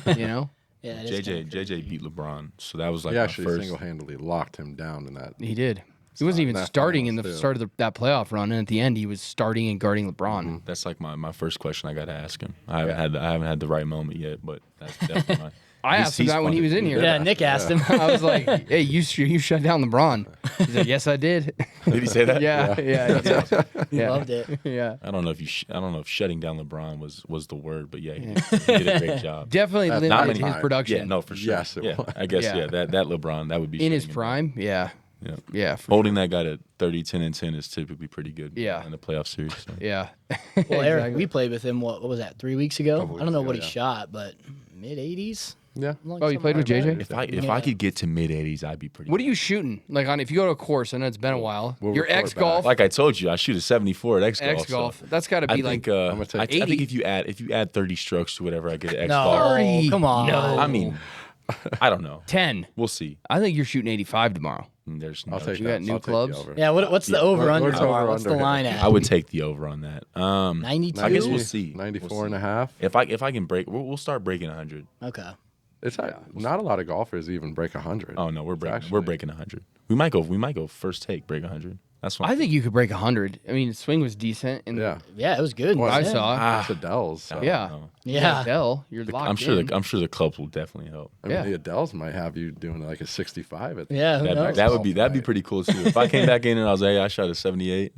You know. Yeah, it is kinda JJ beat LeBron, so that was like He my actually first. single-handedly locked him down in that. He did. He wasn't even that starting in the finals, too. start of that playoff run, and at the end, he was starting and guarding LeBron. That's like my first question I got to ask him. I haven't had the right moment yet, but that's definitely my. I asked him that when he was in here. Yeah, Nick asked him. I was like, "Hey, you shut down LeBron." He's like, "Yes, I did." Did he say that? Yeah, yeah, he did. He yeah, loved it. yeah. I don't know if I don't know if shutting down LeBron was the word, but yeah, he did a great job. Definitely Not limited many his times. production. Yeah, no, for sure. Yes, it yeah, was. I guess Yeah. that LeBron that would be In his shutting him prime. Yeah, down. Yeah. yeah, for Holding that guy to 30, 10, and 10 is typically pretty good. Yeah. in the playoff series. So. yeah. Well, Eric, Exactly. we played with him, what was that, 3 weeks ago? Couple I don't know weeks what ago, he yeah. shot, but mid-80s? Yeah. Oh, you played with JJ? If I could get to mid 80s, I'd be pretty. What are you shooting? Like if you go to a course, I know it's been a while. We'll Your report X golf, Like I told you, I shoot a 74 at X golf. X golf. So That's got to I be think like gonna take I think 80. if you add 30 strokes to whatever I get at X No, golf. 30. come on. No. I mean, I don't know. 10. We'll see. I think you're shooting 85 tomorrow. There's no I'll take You that. got new I'll take the clubs? over. Yeah, what's the over-under what's tomorrow? over What's the under? line at? I would take the over on that. 92? I guess we'll see. 94 and a half. If I can break, we'll start breaking 100. Okay. It's not a lot of golfers even break 100. Oh no, we're actually- breaking 100. We might go first take break 100. That's what I think you could break 100. I mean, swing was decent. And Yeah. Yeah, it was good. Well, I Yeah. saw. It's Adele's. So. Yeah. Yeah. Adele, you're locked I'm sure in. I'm sure the clubs will definitely help. I mean, Yeah. the Adele's might have you doing like a 65 at Yeah, who knows? That'd be pretty cool too. If I came back in and I was like, hey, I shot a 78,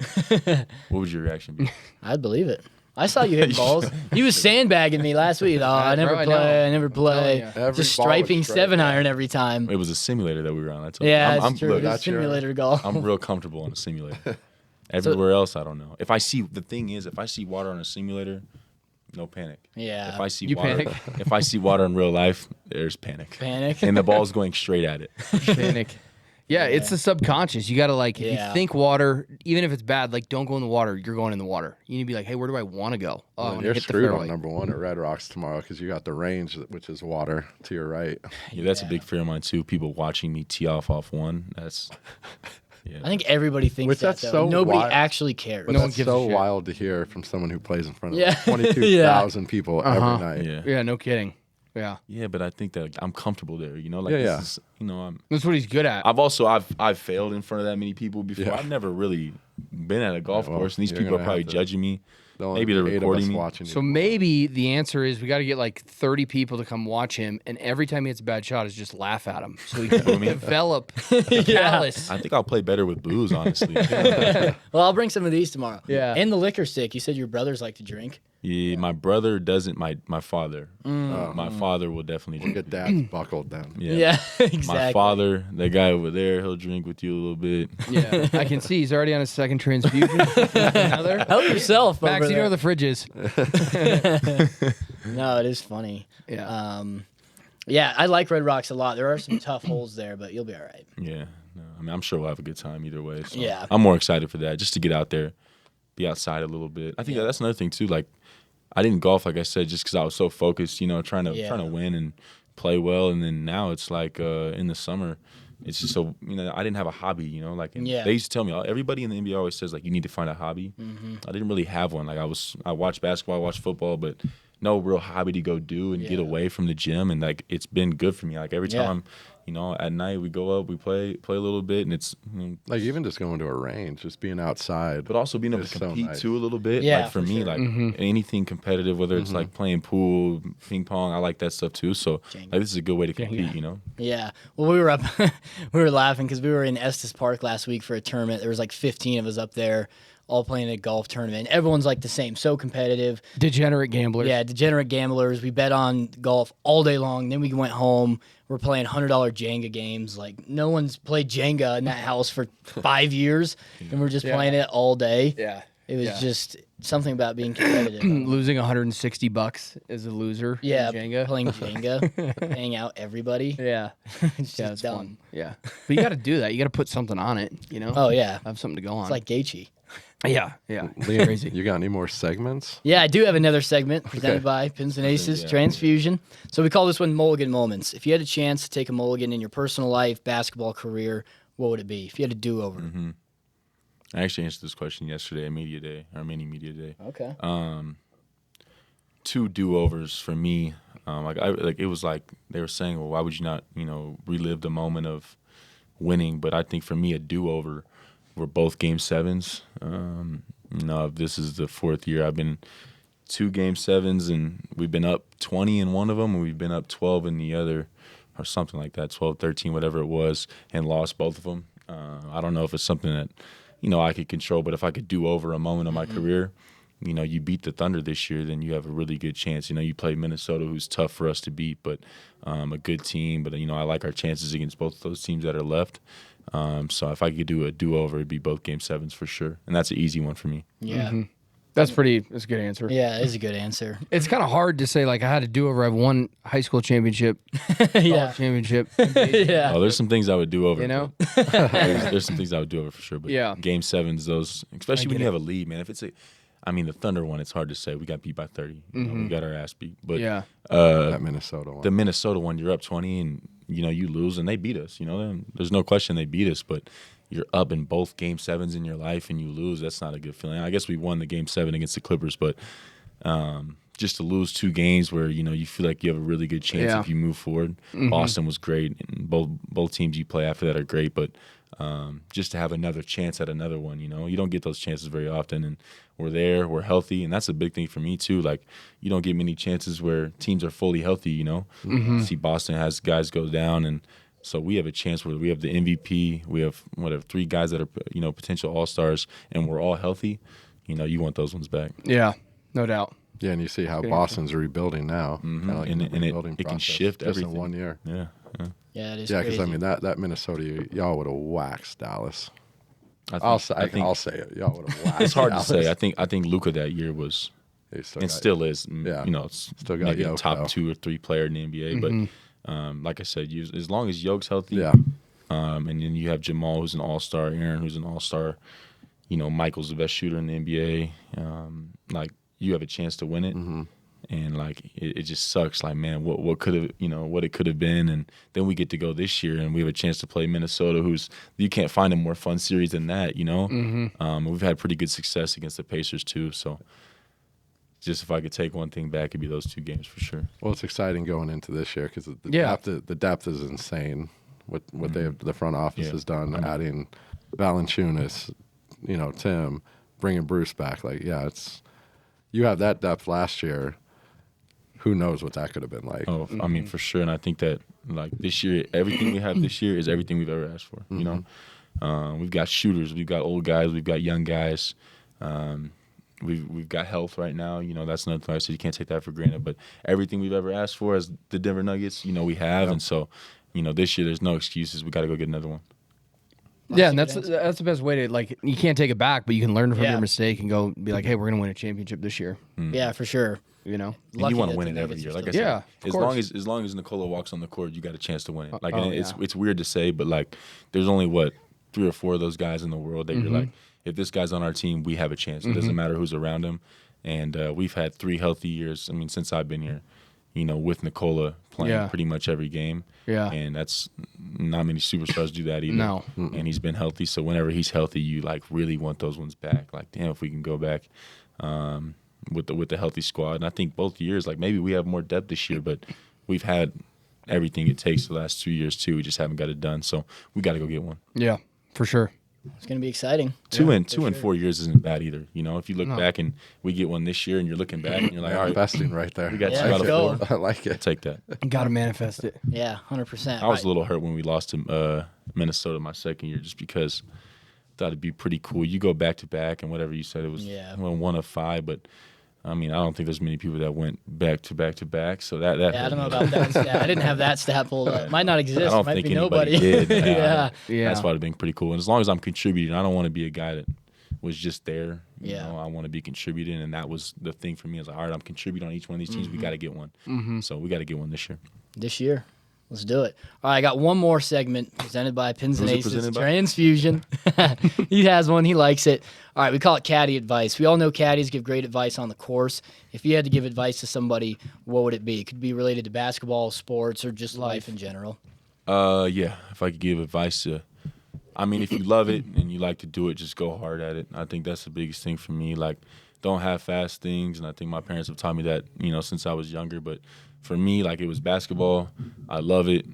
what would your reaction be? I'd believe it. I saw you hit balls. He was sandbagging me last week. Oh, I never Bro, I know. play. I never play. telling you. Every Just ball was striping straight. 7-iron every time. It was a simulator that we were on. I told Yeah, you. it's true. Look, It was that's your- simulator golf. I'm real comfortable on a simulator. Everywhere else, I don't know. If I see water on a simulator, no panic. Yeah. If I see You water, panic? if I see water in real life, there's panic. Panic. And the ball's going straight at it. Panic. Yeah, it's the subconscious. You got to like, if Yeah. you think water, even if it's bad, like don't go in the water. You're going in the water. You need to be like, hey, where do I want to go? Oh, I Well, want to you're hit the screwed fairway. on number one at Red Rocks tomorrow because you got the range, which is water to your right. Yeah, that's a big fear of mine too. People watching me tee off one. That's yeah. I think everybody thinks Which that, that's though. so Nobody wild. actually cares. But No one that's gives a so shit. wild to hear from someone who plays in front of Yeah. 22,000 people every night. Yeah. Yeah, no kidding. Yeah, Yeah, but I think that like, I'm comfortable there. You know, like Yeah, this yeah. is, you know, that's what he's good at. I've failed in front of that many people before. Yeah. I've never really been at a golf well, course, and these you're people are gonna probably have to- judging me. There'll Maybe be they're 8 of us recording me. watching So you. maybe the answer is we got to get like 30 people to come watch him, and every time he hits a bad shot, is just laugh at him, so he can develop callous. I think I'll play better with booze, honestly. Well, I'll bring some of these tomorrow. Yeah. And the liquor stick. You said your brothers like to drink. Yeah, my brother doesn't. My father. My father will definitely drink. Get dad's buckled then. Yeah. Exactly. My father, that guy over there, he'll drink with you a little bit. Yeah, I can see he's already on his second transfusion. Another. Help yourself. Max, over you know where there. the fridge is. No, it is funny. Yeah. Yeah, I like Red Rocks a lot. There are some tough holes there, but you'll be all right. Yeah. No, I mean, I'm sure we'll have a good time either way. So Yeah. I'm more excited for that, just to get out there, be outside a little bit. I think that's another thing too. Like, I didn't golf, like I said, just because I was so focused, you know, trying to win and play well. And then now it's like in the summer, it's just so, you know, I didn't have a hobby, you know, like, and they used to tell me, everybody in the NBA always says, like, you need to find a hobby. I didn't really have one. Like, I watched basketball, I watched football, but no real hobby to go do and get away from the gym. And, like, it's been good for me. Like, every time I'm, you know, at night we go up, we play a little bit, and it's, you know, Like even just going to a range, just being outside. but also being able It's to so compete nice. too a little bit. Yeah, Like for for me, sure. like anything competitive, whether it's like playing pool, ping pong, I like that stuff too. So like, this is a good way to compete, you know? Yeah. Well, we were up, we were laughing because we were in Estes Park last week for a tournament. There was like 15 of us up there, all playing a golf tournament. Everyone's like the same, so competitive. Degenerate gamblers. Yeah, degenerate gamblers. We bet on golf all day long. Then we went home. We're playing $100 Jenga games. Like no one's played Jenga in that house for 5 years, and we're just playing it all day. Yeah. It was just something about being competitive. Losing $160 as a loser. in Yeah, Jenga. playing Jenga, paying out everybody. Yeah. It's Yeah, just it's dumb. fun. Yeah. But you got to do that. You got to put something on it, you know? Oh yeah, Have something to go on. it's like Gaethje. yeah. Yeah. Liam, Crazy. you got any more segments? Yeah, I do have another segment presented by Pins and Aces Transfusion. So we call this one Mulligan Moments. If you had a chance to take a mulligan in your personal life, basketball career, what would it be? If you had a do-over. I actually answered this question yesterday at Media Day, or Mini Media Day. Okay. 2 do-overs for me. It was like they were saying, well, why would you not, you know, relive the moment of winning? But I think for me, a do-over were both Game 7s. You know, this is the 4th year I've been 2 Game 7s, and we've been up 20 in one of them, and we've been up 12 in the other, or something like that, 12, 13, whatever it was, and lost both of them. I don't know if it's something that, you know, I could control, but if I could do over a moment of my career, you know, you beat the Thunder this year, then you have a really good chance. You know, you play Minnesota, who's tough for us to beat, but a good team. But, you know, I like our chances against both of those teams that are left. So if I could do a do-over, it'd be both Game 7s for sure. And that's an ezy one for me. Yeah. That's a good answer. Yeah, it is a good answer. It's kind of hard to say, like, I had to do over. I've won high school championship, Yeah. college championship. Yeah. Oh, there's some things I would do over. You know? there's some things I would do over for sure. But Yeah. Game 7s, those, especially when get you it. have a lead, man. If it's the Thunder one, it's hard to say. We got beat by 30. You know, we got our ass beat. But Yeah. That Minnesota one. the Minnesota one, you're up 20 and, you know, you lose and they beat us. You know, there's no question they beat us, but you're up in both Game 7s in your life and you lose. That's not a good feeling. I guess we won the Game 7 against the Clippers, but just to lose 2 games where, you know, you feel like you have a really good chance Yeah. if you move forward. Boston was great, and both teams you play after that are great, but just to have another chance at another one, you know, you don't get those chances very often, and we're there, we're healthy, and that's a big thing for me too. Like, you don't get many chances where teams are fully healthy, you know. See, Boston has guys go down, and so we have a chance where we have the MVP, we have 3 guys that are, you know, potential all-stars, and we're all healthy. You know, you want those ones back. Yeah. No doubt. Yeah, and you see how Boston's rebuilding now. Kinda like And the it rebuilding can process, shift just everything. in 1 year. Yeah. Yeah, it is Yeah, crazy. because I mean that Minnesota, y'all would have waxed Dallas. I I'll say it. Y'all would have waxed. it's hard Dallas. to say. I think Luka that year was He's and still is. Yeah. You know, it's Still got maybe a Yoke, top though. 2 or 3 player in the NBA. But like I said, as long as Yoke's healthy, Yeah. and then you have Jamal, who's an all-star, Aaron, who's an all-star. You know, Michael's the best shooter in the NBA. Like, you have a chance to win it. And like it just sucks. Like, man, what could have, you know, what it could have been, and then we get to go this year, and we have a chance to play Minnesota, who's, you can't find a more fun series than that, you know. We've had pretty good success against the Pacers too. So, just if I could take one thing back, it'd be those 2 games for sure. Well, it's exciting going into this year because the depth is insane. What the front office has done, adding Valanciunas, you know, Tim, bringing Bruce back. Like, yeah, you have that depth last year. Who knows what that could have been like? Oh, I mean, for sure. And I think that, like, this year, everything we have this year is everything we've ever asked for. You know, we've got shooters, we've got old guys, we've got young guys. We've got health right now. You know, that's another thing I said. You can't take that for granted. But everything we've ever asked for as the Denver Nuggets, you know, we have. And so, you know, this year there's no excuses. We got to go get another one. Yeah, and that's the best way to, like, you can't take it back, but you can learn from Yeah. your mistake and go be like, hey, we're gonna win a championship this year. Yeah, for sure. You know, And Lucky you want that to win the it every Nuggets year. are Like I still- said, Yeah, of course. as long as Nikola walks on the court, you got a chance to win it. Like, Oh, and it's weird to say, but like, there's only 3 or 4 of those guys in the world that you're like, if this guy's on our team, we have a chance. It doesn't matter who's around him. And we've had 3 healthy years. I mean, since I've been here, you know, with Nikola playing pretty much every game. Yeah. And that's not many superstars do that either. No. And he's been healthy. So whenever he's healthy, you like really want those ones back. Like, damn, if we can go back with the healthy squad. And I think both years, like, maybe we have more depth this year, but we've had everything it takes the last 2 years too. We just haven't got it done. So we got to go get one. yeah, for sure. It's going to be exciting. 2 and 4 years isn't bad either. You know, if you look back and we get one this year, and you're looking back and you're like, all right, Investing right there. we got Yeah, 2 out let's of go. 4. I like it. Take that. Got to manifest it. Yeah, 100%. I was a little hurt when we lost to Minnesota my second year, just because I thought it'd be pretty cool. You go back to back, and whatever you said, it was 1 of 5. But I mean, I don't think there's many people that went back to back to back. So that Yeah, I hurt don't know me. about that stat. I didn't have that stat pulled up. Might not I exist. don't Might think be anybody nobody. did. Yeah. Yeah. That's why it'd been pretty cool. And as long as I'm contributing, I don't want to be a guy that was just there. You know, I want to be contributing, and that was the thing for me. I was like, all right, I'm contributing on each one of these teams. We got to get one. So we got to get one this year. This year. Let's do it. All right, I got one more segment presented by Pins and Who's it Aces. presented by? Transfusion. He has one. He likes it. All right, we call it caddy advice. We all know caddies give great advice on the course. If you had to give advice to somebody, what would it be? It could be related to basketball, sports, or just life in general. Yeah, if I could give advice to, I mean, if you love it and you like to do it, just go hard at it. I think that's the biggest thing for me. Like, don't half-ass things, and I think my parents have taught me that, you know, since I was younger. But for me, like, it was basketball. I love it.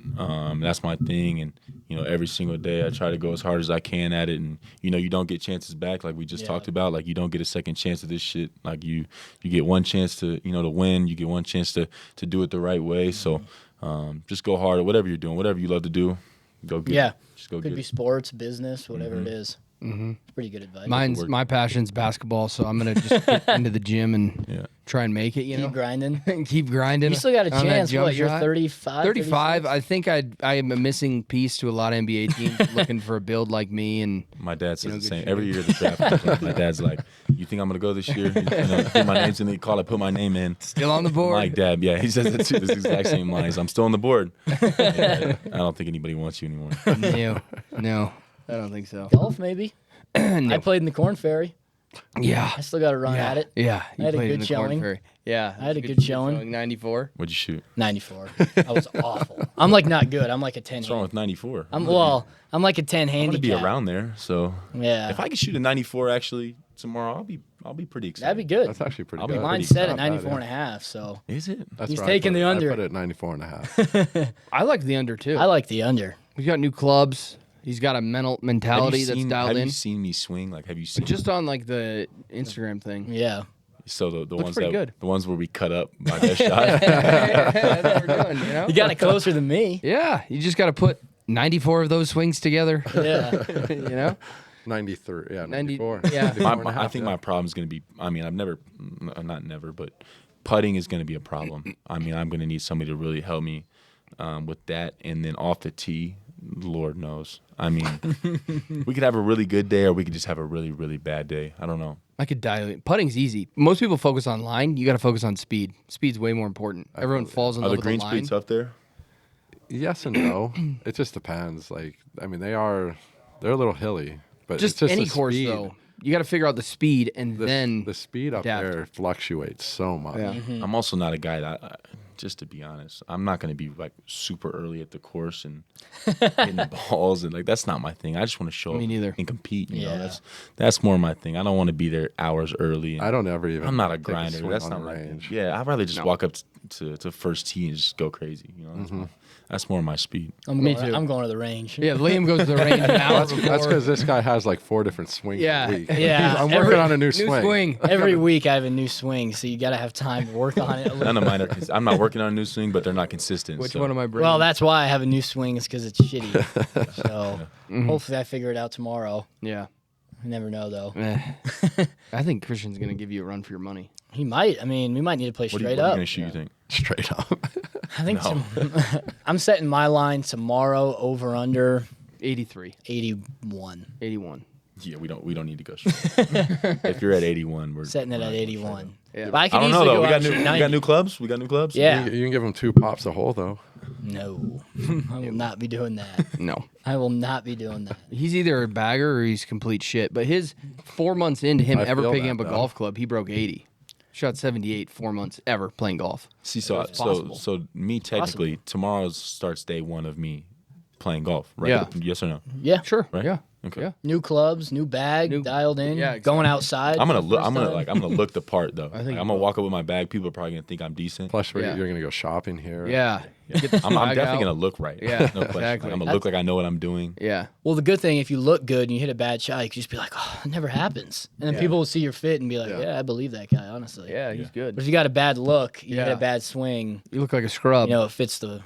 That's my thing, and you know, every single day I try to go as hard as I can at it. And you know, you don't get chances back, like we just talked about. Like, you don't get a second chance at this shit. Like, you get one chance to, you know, to win. You get one chance to do it the right way. So just go hard at whatever you're doing, whatever you love to do. Go get it. Just go Could get be it. sports, business, whatever it is. It's pretty good advice. My passion's basketball, so I'm gonna just get into the gym and try and make it. You know, Keep grinding. keep grinding. You still got a on that chance. jump What, you're shot. 35? 35. I think I am a missing piece to a lot of NBA teams looking for a build like me. And My dad says the good same. shooting. Every year at the draft, my dad's like, "You think I'm gonna go this year? You know, I think my name's in the call. I put my name in. still on the board. My dad, yeah, he says it too. This exact same lines. I'm still on the board. Yeah, I don't think anybody wants you anymore. No, I don't think so. Golf, maybe. No. I played in the Corn Ferry. Yeah, I still got to run at it. yeah. You I had a played good in the Corn showing. Ferry. Yeah, I had a good showing. 94. What'd you shoot? 94. I was awful. I'm like not good. I'm like a 10. What's wrong with 94? I'm like a 10 I'm gonna handicap. be around there. So Yeah. if I could shoot a 94 actually tomorrow, I'll be pretty excited. That'd be good. That's actually pretty I'll be good. Mine's pretty set at Not bad, 94 and a half, so Is it? That's He's where I taking put the it. under. I put it at 94 and a half. I like the under too. I like the under. He's got new clubs. He's got a mentality that's dialed have in. you seen me swing? Like, have you seen? Just on like the Instagram thing. Yeah. So the ones pretty that good. the ones where we cut up my best shot. That's what we're doing, you know? You got it closer than me. Yeah, you just got to put 94 of those swings together. Yeah. You know? 93. Yeah, 90 94. yeah. 94 and a I half, think yeah. my problem is going to be. I mean, I've never, not never, but putting is going to be a problem. I mean, I'm going to need somebody to really help me with that, and then off the tee, Lord knows. I mean, we could have a really good day, or we could just have a really, really bad day. I don't know. I could dial it. Putting's easy. Most people focus on line. You got to focus on speed. Speed's way more important. Everyone falls in Are love the with green the line. speeds up there? Yes and no. It just depends. Like, I mean, they're a little hilly, but Just, it's just any the course speed. though. You got to figure out the speed and then The speed up adapt. there fluctuates so much. Yeah. I'm also not a guy that, just to be honest, I'm not going to be like super early at the course and hitting the balls and like that's not my thing. I just want to show Me up neither. and compete. You Yeah. know, that's more my thing. I don't want to be there hours early. And I don't ever even. I'm not a take grinder. swing That's on not the my thing. range. Yeah, I'd rather just No. walk up to first tee and just go crazy. You know, that's more my speed. Me too. I'm going to the range. Yeah, Liam goes to the range an hour That's before. because this guy has like 4 different swings Yeah. a week. Yeah. I'm working on a new swing. Every week I have a new swing, so you got to have time to work on it. None of mine are. I'm not working on a new swing, but they're not consistent. Which so. one am I bringing? Well, that's why I have a new swing, is because it's shitty. So hopefully I figure it out tomorrow. Yeah. I never know, though. I think Christian's going to give you a run for your money. He might. I mean, we might need to play What are you, straight what are you up. gonna shoot? You think? Straight up. I think I'm setting my line tomorrow over under 83, 81. 81. Yeah, we don't need to go. Straight. If you're at 81, we're Setting it we're at not going 81. Yeah. But I could I don't know easily though. go We out got and new. shoot We 90. got new clubs. We got new clubs. Yeah. You can give him 2 pops a hole though. No, I will not be doing that. No. I will not be doing that. He's either a bagger or he's complete shit. But his 4 months into him I ever feel picking that, up a though. golf club, he broke 80. Shot 78 4 months ever playing golf. See, so possible. so me technically tomorrow starts day 1 of me playing golf. Right? Yeah. Yes or no? Yeah. Sure. Right. Yeah. Okay. Yeah. New clubs, new bag, dialed in. Yeah, exactly. Going outside. I'm gonna for the look. first time. I'm gonna look the part though. think Like, you I'm gonna walk up with my bag. People are probably gonna think I'm decent. Plus, Yeah. you're gonna go shopping here. Yeah. I'm bag definitely out. gonna look right. Yeah, No question. exactly. Like, I'm gonna look like I know what I'm doing. Yeah. Well, the good thing, if you look good and you hit a bad shot, you can just be like, oh, it never happens. And then people will see your fit and be like, yeah, I believe that guy, honestly. Yeah, he's good. But if you got a bad look, you hit Yeah. a bad swing, You look like a scrub. you know, it fits the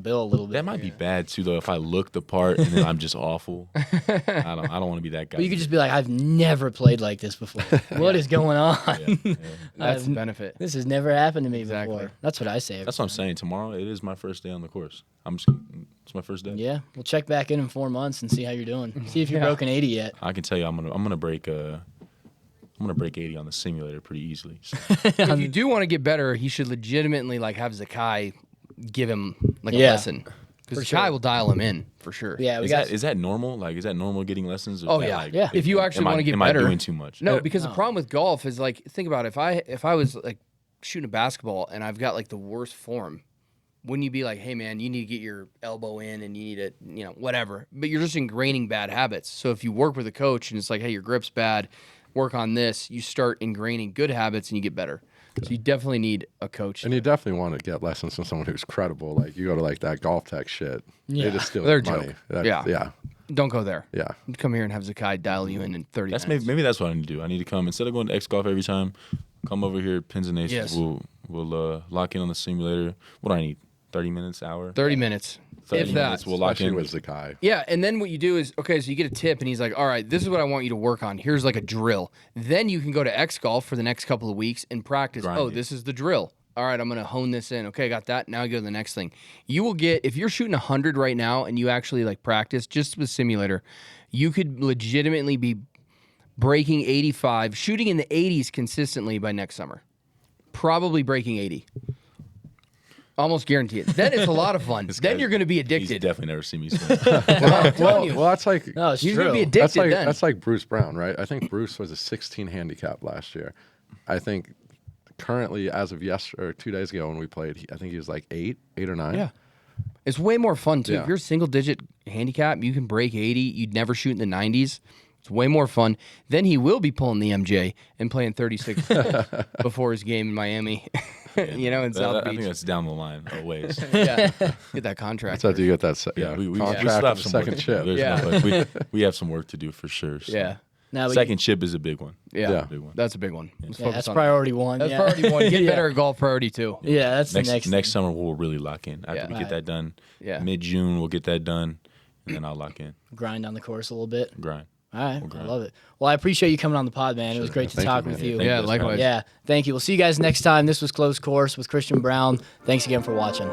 bill a little bit. That might be bad too though. If I look the part and then I'm just awful. I don't want to be that guy. But you could just be like, I've never played like this before. What is going on? That's the benefit. This has never happened to me Exactly. before. That's what I say. That's what I'm saying. Tomorrow it is my first day on the course. It's my first day. Yeah, we'll check back in 4 months and see how you're doing. See if you've broken 80 yet. I can tell you I'm gonna break 80 on the simulator pretty easily. So. If you do want to get better, he should legitimately like have Zakai give him like a Yeah. lesson. Because For Zakai sure. will dial him in for sure. Yeah, we Is got. that is that normal? Like, is that normal getting lessons? Or Oh is that, yeah. like, Yeah. If you actually want to get am better, I doing too much? No, because the problem with golf is like, think about it. If I was like shooting a basketball and I've got like the worst form, wouldn't you be like, hey man, you need to get your elbow in and you need to, you know, whatever. But you're just ingraining bad habits. So if you work with a coach and it's like, hey, your grip's bad, work on this, you start ingraining good habits and you get better. So you definitely need a coach. And you definitely want to get lessons from someone who's credible. Like you go to like that golf tech shit. Yeah. They just steal They're a your money. joke. That- Yeah. Yeah. Don't go there. Yeah. Come here and have Zakai dial you in 30 That's minutes. maybe that's what I need to do. I need to come instead of going to X Golf every time. Come over here, Pins and Aces. Yes. We'll lock in on the simulator. What do I need? 30 minutes, hour. 30 minutes. 30 if minutes, that. we'll lock Especially in. with Zakai. Yeah, and then what you do is, okay, so you get a tip, and he's like, all right, this is what I want you to work on. Here's like a drill. Then you can go to X Golf for the next couple of weeks and practice. Grind Oh, it. this is the drill. All right, I'm going to hone this in. Okay, got that. Now I go to the next thing. You will get, if you're shooting 100 right now and you actually like practice just with simulator, you could legitimately be breaking 85, shooting in the 80s consistently by next summer. Probably breaking 80. Almost guarantee it. Then it's a lot of fun. This Then guy's- you're going to be He's addicted. definitely never seen me swing. Well, that's like No, it's You're true. going to be addicted then. that's like Bruce Brown, right? I think Bruce was a 16 handicap last year. I think currently, as of yesterday or 2 days ago when we played, I think he was like 8 or 9. Yeah. It's way more fun, too. Yeah. If you're a single-digit handicap, you can break 80. You'd never shoot in the 90s. It's way more fun. Then he will be pulling the MJ and playing 36 before his game in Miami, you know, in South I think Beach. that's down the line a ways. Yeah. Get that contract. That's after you get that Yeah, we contract still have and the some second work. chip. There's Yeah. no question. We have some work to do for sure. So. Yeah. Now we- Second chip is a big one. Yeah. Yeah. Big one. That's a big one. Let's Yeah, focus that's on priority one. that. That's yeah. priority one. Get Yeah. better at golf, priority 2. Yeah, that's Next the next. summer we'll really lock in. After Yeah. we get that done, Yeah. mid-June we'll get that done, and then I'll lock in. Grind on the course a little bit. Grind. All right, I grind. love it. Well, I appreciate you coming on the pod, man. It was great to Thank you, talk man. with you. Yeah, you. likewise. Yeah, thank you. We'll see you guys next time. This was Close Course with Christian Braun. Thanks again for watching.